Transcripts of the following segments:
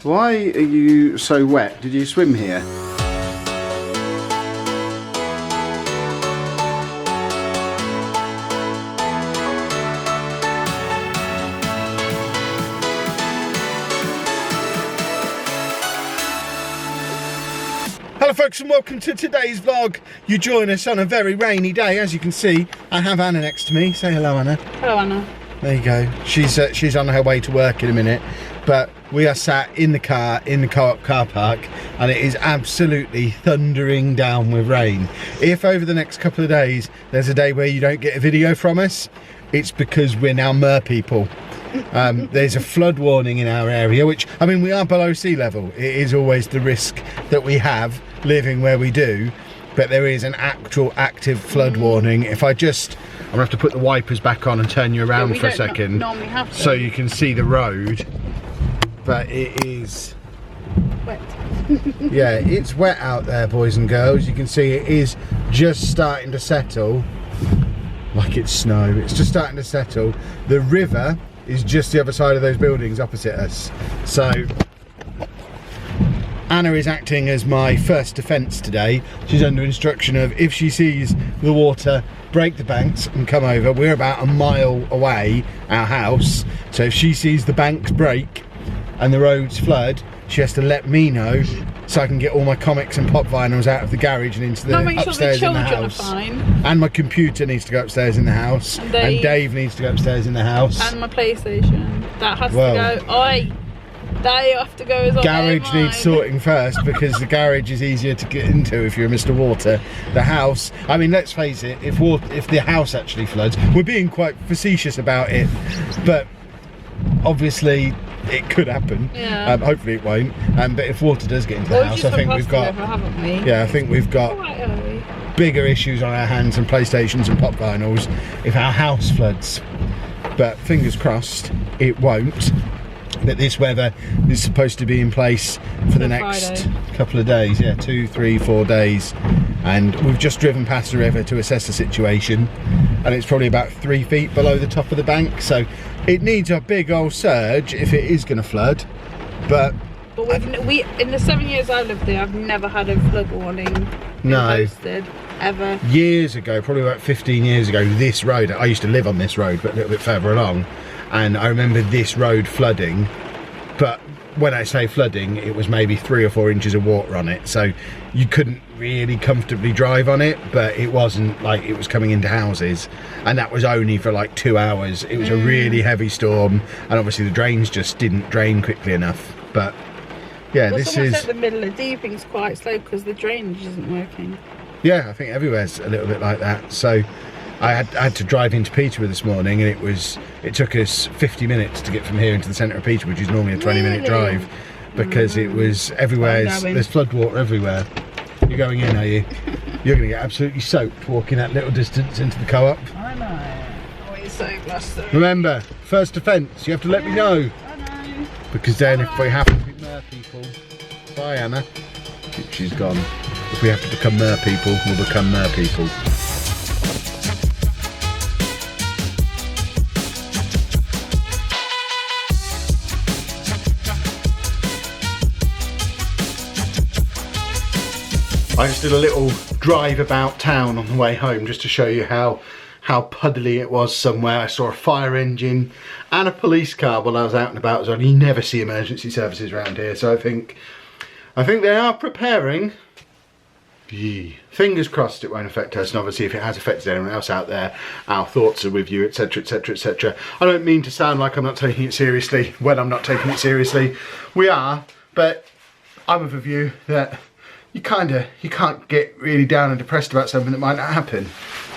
Why are you so wet? Did you swim here? Hello folks and welcome to today's vlog. You join us on a very rainy day. As you can see, I have Anna next to me. Say hello, Anna. Hello, Anna. There you go. She's on her way to work in a minute. But we are sat in the car, in the co-op car park, and it is absolutely thundering down with rain. If over the next couple of days, there's a day where you don't get a video from us, it's because we're now mer people. There's a flood warning in our area, which, I mean, we are below sea level. It is always the risk that we have living where we do, but there is an actual active flood warning. If I'm gonna have to put the wipers back on and turn you around for a second, so you can see the road. But it is wet. Yeah, it's wet out there, boys and girls. You can see it is just starting to settle, like it's snow. It's just starting to settle. The river is just the other side of those buildings opposite us. So Anna is acting as my first defence today. She's under instruction of, if she sees the water break the banks and come over, we're about a mile away, our house, so if she sees the banks break and the roads flood, she has to let me know so I can get all my comics and pop vinyls out of the garage and into the upstairs in the house. And my computer needs to go upstairs in the house. And Dave needs to go upstairs in the house. And my PlayStation. That has to go. Oi! They have to go as well. Garage needs sorting first, because the garage is easier to get into if you're Mr. Water. The house, I mean, let's face it, if the house actually floods, we're being quite facetious about it, but obviously it could happen. Yeah. Hopefully it won't. But if water does get into the house, I think we've got. Haven't we? Yeah, I think we've got bigger issues on our hands than PlayStations and pop vinyls if our house floods. But fingers crossed, it won't. That this weather is supposed to be in place for the next couple of days. Yeah, 2, 3, 4 days. And we've just driven past the river to assess the situation, and it's probably about 3 feet below the top of the bank, so it needs a big old surge if it is going to flood. But we in the 7 years I lived there, I've never had a flood warning posted ever. Years ago, probably about 15 years ago, this road, I used to live on this road but a little bit further along, and I remember this road flooding. But when I say flooding, it was maybe 3 or 4 inches of water on it, so you couldn't really comfortably drive on it, but it wasn't like it was coming into houses, and that was only for like 2 hours. It was a really heavy storm, and obviously the drains just didn't drain quickly enough. But yeah, this is the middle of the thing's quite slow because the drainage isn't working. Yeah, I think everywhere's a little bit like that. So I had to drive into Peterborough this morning, and it took us 50 minutes to get from here into the centre of Peterborough, which is normally a 20-minute drive, because it was everywhere. There's flood water everywhere. You're going in, are you? You're going to get absolutely soaked walking that little distance into the co-op. I know. Oh, it's so blustery. Remember, first offence, you have to let me know. I know. Because then if we happen to be mer people, bye Anna. She's gone. If we have to become mer people, we'll become mer people. I just did a little drive about town on the way home just to show you how puddly it was somewhere. I saw a fire engine and a police car while I was out and about as well. You never see emergency services around here, so I think they are preparing. Fingers crossed it won't affect us, and obviously if it has affected anyone else out there, our thoughts are with you, etc, etc, etc. I don't mean to sound like I'm not taking it seriously when I'm not taking it seriously. We are, but I'm of a view that you can't get really down and depressed about something that might not happen.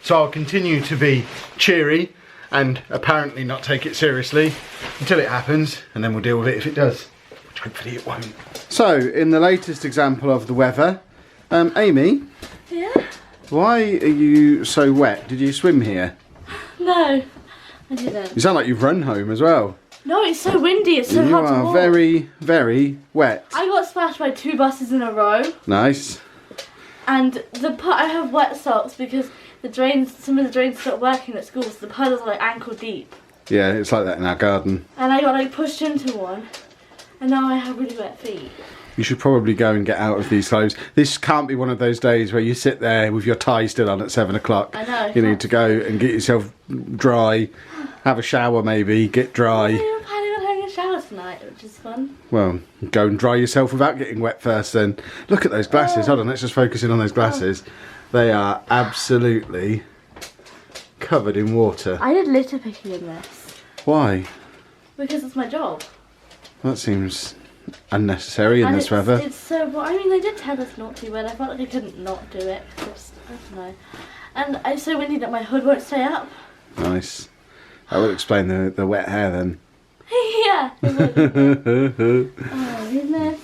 So I'll continue to be cheery and apparently not take it seriously until it happens, and then we'll deal with it if it does, which hopefully it won't. So in the latest example of the weather, Amy? Yeah? Why are you so wet? Did you swim here? No, I didn't. You sound like you've run home as well. No, it's so windy, it's so hard to walk. You are very, very wet. I got splashed by 2 buses in a row. Nice. And I have wet socks because some of the drains stopped working at school, so the puddles are like ankle deep. Yeah, it's like that in our garden. And I got like pushed into one. and now I have really wet feet. You should probably go and get out of these clothes. This can't be one of those days where you sit there with your tie still on at 7 o'clock. I know. You need to go and get yourself dry, have a shower maybe, get dry. I'm planning on having a shower tonight, which is fun. Well, go and dry yourself without getting wet first then. Look at those glasses. Hold on, let's just focus in on those glasses. They are absolutely covered in water. I did litter picking in this. Why? Because it's my job. That seems unnecessary in this weather. It's so, well, I mean, they did tell us not to, but I felt like I couldn't not do it. Just, I don't know. And it's so windy that my hood won't stay up. Nice. That would explain the wet hair then. Yeah. It would. Oh, goodness.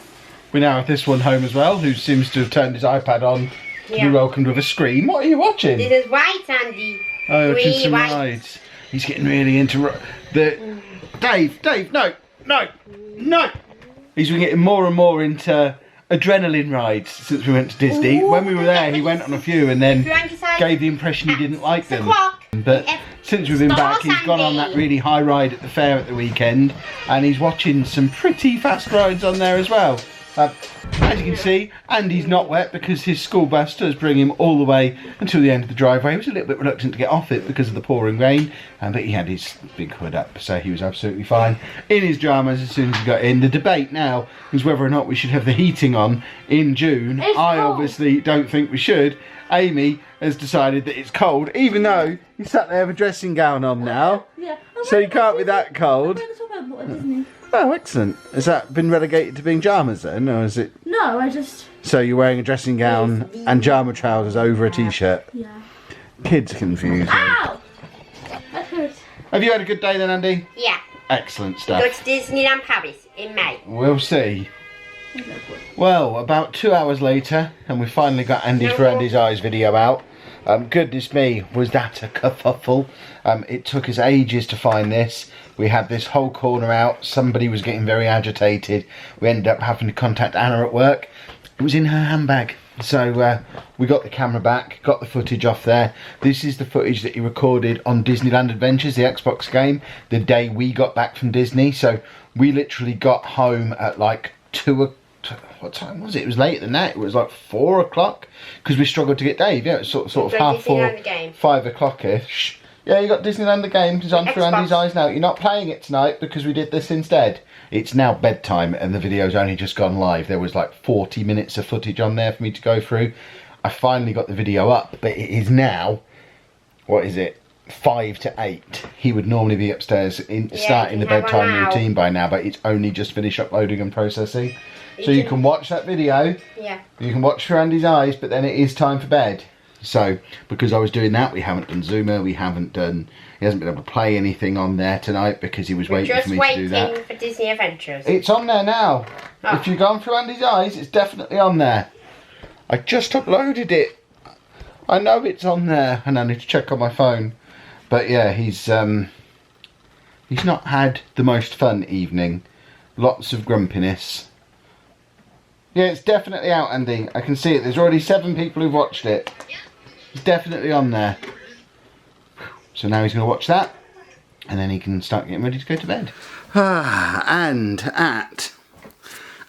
We now have this one home as well, who seems to have turned his iPad on to be welcomed with a scream. What are you watching? This is white, Andy. Oh, watching Really some white. rides. He's getting really into the. Dave, no. He's been getting more and more into adrenaline rides since we went to Disney. Ooh, When we were there, he went on a few and then Frankenstein. gave the impression he didn't like them. But F- since we've been back, he's gone on that really high ride at the fair at the weekend, and he's watching some pretty fast rides on there as well. As you can see, Andy's not wet because his school bus does bring him all the way until the end of the driveway. He was a little bit reluctant to get off it because of the pouring rain, but he had his big hood up, so he was absolutely fine in his pyjamas as soon as he got in. The debate now is whether or not we should have the heating on in June. I obviously don't think we should. Amy has decided that it's cold, even though you sat there with a dressing gown on now. Yeah. So you can't be that cold. I'm wearing the top I bought at Disney. Oh, excellent. Has that been relegated to being pyjamas then, or is it? No, I just... So you're wearing a dressing gown and pyjama trousers over a t-shirt. Yeah. Kids are confused. Ow! That hurts. Have you had a good day then, Andy? Yeah. Excellent Go stuff. to Disneyland Paris in May. We'll see. Well, about 2 hours later, and we finally got Andy's for Andy's Eyes video out. Goodness me, was that a kerfuffle. It took us ages to find this. We had this whole corner out. Somebody was getting very agitated. We ended up having to contact Anna at work. It was in her handbag. So we got the camera back, got the footage off there. This is the footage that he recorded on Disneyland Adventures, the Xbox game, the day we got back from Disney. So we literally got home at like what time was it? It was later than that. It was like 4 o'clock because we struggled to get Dave. Yeah, it was sort of half 4, 5 o'clock-ish. Yeah, you got Disneyland the game. It's on through Andy's Eyes now. You're not playing it tonight because we did this instead. It's now bedtime and the video's only just gone live. There was like 40 minutes of footage on there for me to go through. I finally got the video up, but it is now, what is it, 5 to 8. He would normally be upstairs starting the bedtime routine by now, but it's only just finished uploading and processing. So you can watch that video. Yeah. You can watch through Andy's Eyes, but then it is time for bed. So, because I was doing that, we haven't done Zoomer, he hasn't been able to play anything on there tonight because he was waiting for me to do that. Just waiting for Disney Adventures. It's on there now. Oh. If you've gone through Andy's Eyes, it's definitely on there. I just uploaded it. I know it's on there, and I need to check on my phone. But yeah, he's not had the most fun evening. Lots of grumpiness. Yeah, it's definitely out, Andy. I can see it. There's already 7 people who've watched it. It's definitely on there. So now he's going to watch that, and then he can start getting ready to go to bed. And at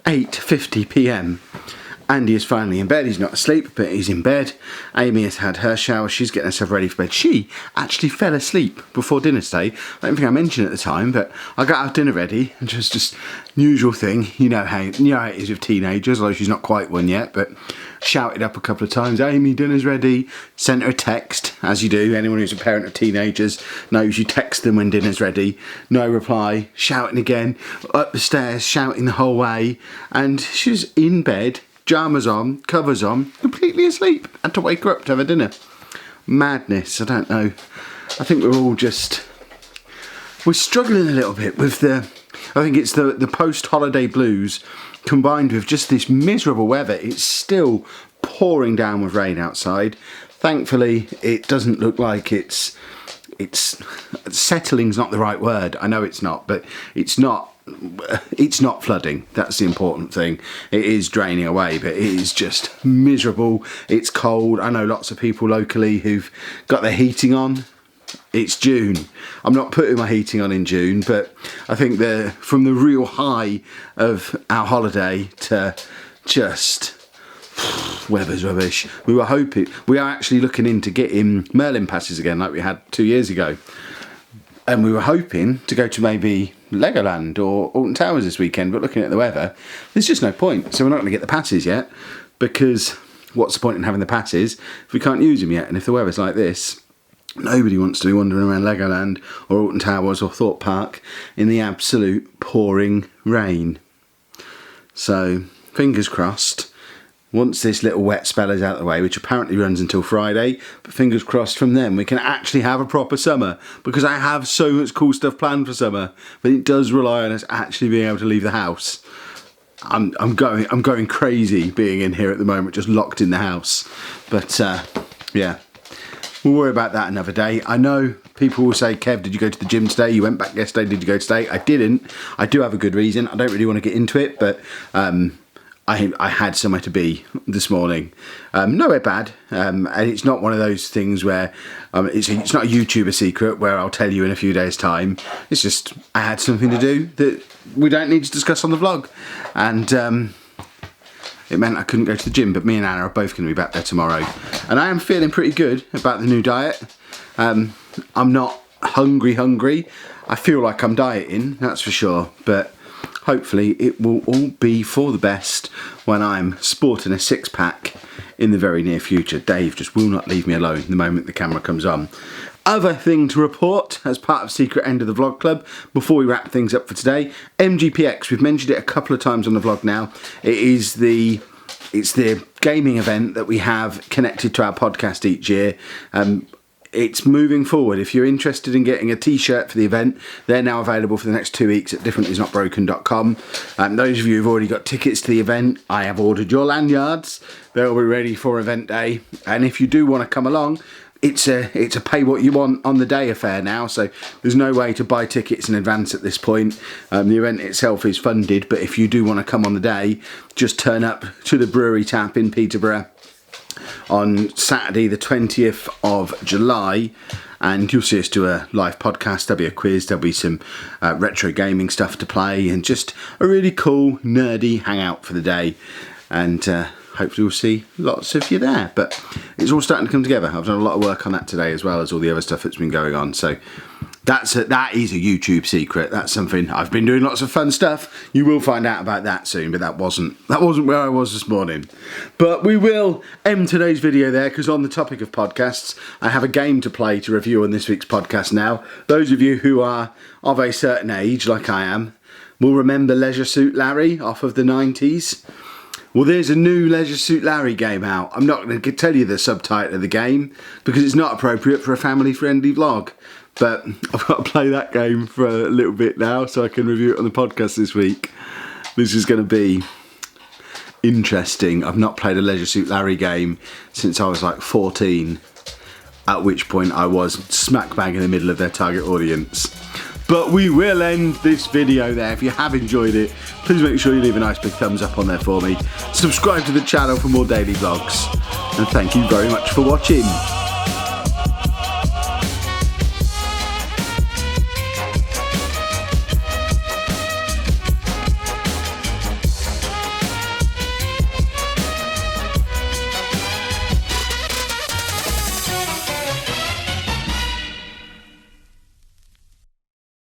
8:50 p.m, Andy is finally in bed. He's not asleep, but he's in bed. Amy has had her shower. She's getting herself ready for bed. She actually fell asleep before dinner today. I don't think I mentioned it at the time, but I got our dinner ready, and just usual thing. You know how it is with teenagers, although she's not quite one yet, but shouted up a couple of times, Amy, dinner's ready. Sent her a text, as you do. Anyone who's a parent of teenagers knows you text them when dinner's ready. No reply. Shouting again. Up the stairs, shouting the whole way. And she's in bed, pyjamas on, covers on, completely asleep. Had to wake her up to have a dinner. Madness, I don't know. I think we're struggling a little bit with I think it's the post-holiday blues combined with just this miserable weather. It's still pouring down with rain outside. Thankfully, it doesn't look like it's settling's not the right word. I know it's not, but it's not flooding. That's the important thing. It is draining away, but it is just miserable. It's cold. I know lots of people locally who've got their heating on. it's June. I'm not putting my heating on in June, but I think from the real high of our holiday to just weather's rubbish. We are actually looking into getting Merlin passes again like we had 2 years ago. And we were hoping to go to maybe Legoland or Alton Towers this weekend, but looking at the weather, there's just no point. So we're not going to get the passes yet, because what's the point in having the passes if we can't use them yet? And if the weather's like this, nobody wants to be wandering around Legoland or Alton Towers or Thorpe Park in the absolute pouring rain. So, fingers crossed, once this little wet spell is out of the way, which apparently runs until Friday, but fingers crossed from then we can actually have a proper summer, because I have so much cool stuff planned for summer, but it does rely on us actually being able to leave the house. I'm going crazy being in here at the moment, just locked in the house. But yeah, we'll worry about that another day. I know people will say, Kev, did you go to the gym today? You went back yesterday, did you go today? I didn't. I do have a good reason. I don't really want to get into it, but I had somewhere to be this morning. Nowhere bad, and it's not one of those things where it's not a YouTuber secret where I'll tell you in a few days' time. It's just I had something to do that we don't need to discuss on the vlog, and it meant I couldn't go to the gym. But me and Anna are both going to be back there tomorrow, and I am feeling pretty good about the new diet. I'm not hungry. I feel like I'm dieting, that's for sure, but hopefully it will all be for the best when I'm sporting a six-pack in the very near future. Dave just will not leave me alone the moment the camera comes on. Other thing to report as part of Secret End of the Vlog Club before we wrap things up for today, MGPX, we've mentioned it a couple of times on the vlog now. It's the gaming event that we have connected to our podcast each year. It's moving forward. If you're interested in getting a t-shirt for the event, they're now available for the next 2 weeks at differentisnotbroken.com. Those of you who've already got tickets to the event, I have ordered your lanyards. They'll be ready for event day. And if you do want to come along, it's a pay what you want on the day affair now, so there's no way to buy tickets in advance at this point. The event itself is funded, but if you do want to come on the day, just turn up to the brewery tap in Peterborough on Saturday the 20th of July, and you'll see us do a live podcast. There'll be a quiz, there'll be some retro gaming stuff to play, and just a really cool nerdy hangout for the day, and hopefully we'll see lots of you there. But it's all starting to come together. I've done a lot of work on that today, as well as all the other stuff that's been going on, so that is a YouTube secret. That's something I've been doing, lots of fun stuff. You will find out about that soon, but that wasn't where I was this morning. But we will end today's video there, because on the topic of podcasts, I have a game to play to review on this week's podcast now. Those of you who are of a certain age, like I am, will remember Leisure Suit Larry off of the 90s. Well, there's a new Leisure Suit Larry game out. I'm not going to tell you the subtitle of the game, because it's not appropriate for a family-friendly vlog. But I've got to play that game for a little bit now so I can review it on the podcast this week. This is going to be interesting. I've not played a Leisure Suit Larry game since I was like 14, at which point I was smack bang in the middle of their target audience. But we will end this video there. If you have enjoyed it, please make sure you leave a nice big thumbs up on there for me. Subscribe to the channel for more daily vlogs. And thank you very much for watching.